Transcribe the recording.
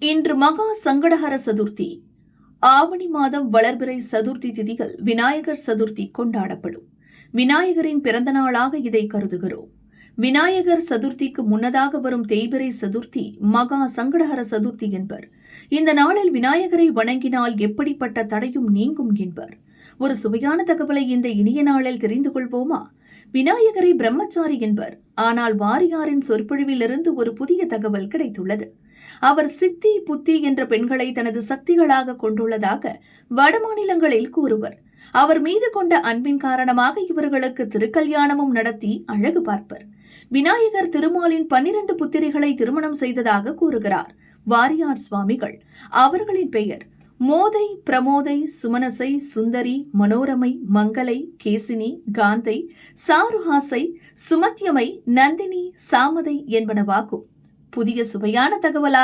இன்று மகா சங்கடஹர சதுர்த்தி. ஆவணி மாதம் வளர்பிறை சதுர்த்தி திதியில் விநாயகர் சதுர்த்தி கொண்டாடப்படும். விநாயகரின் பிறந்த நாளாக இதை கருதுகிறோம். விநாயகர் சதுர்த்திக்கு முன்னதாக வரும் தேய்பிறை சதுர்த்தி மகா சங்கடஹர சதுர்த்தி என்பர். இந்த நாளில் விநாயகரை வணங்கினால் எப்படிப்பட்ட தடையும் நீங்கும் என்பர். ஒரு சுவையான தகவலை இந்த இனிய நாளில் தெரிந்து கொள்வோமா? விநாயகரை பிரம்மச்சாரி என்பர். ஆனால் வாரியாரின் சொற்பொழிவிலிருந்து ஒரு புதிய தகவல் கிடைத்துள்ளது. அவர் சித்தி புத்தி என்ற பெண்களை தனது சக்திகளாக கொண்டுள்ளதாக வடமாநிலங்களில் கூறுவர். அவர் மீது கொண்ட அன்பின் காரணமாக இவர்களுக்கு திருக்கல்யாணமும் நடத்தி அழகு பார்ப்பர். விநாயகர் திருமாலின் 12 புத்திரிகளை திருமணம் செய்ததாக கூறுகிறார் வாரியார் சுவாமிகள். அவர்களின் பெயர் மோதை, பிரமோதை, சுமனசை, சுந்தரி, மனோரமை, மங்களை, கேசினி, காந்தை, சாருஹாசை, சுமத்யமை, நந்தினி, சாமதை என்பனவாகும். புதிய சுவையான தகவலாக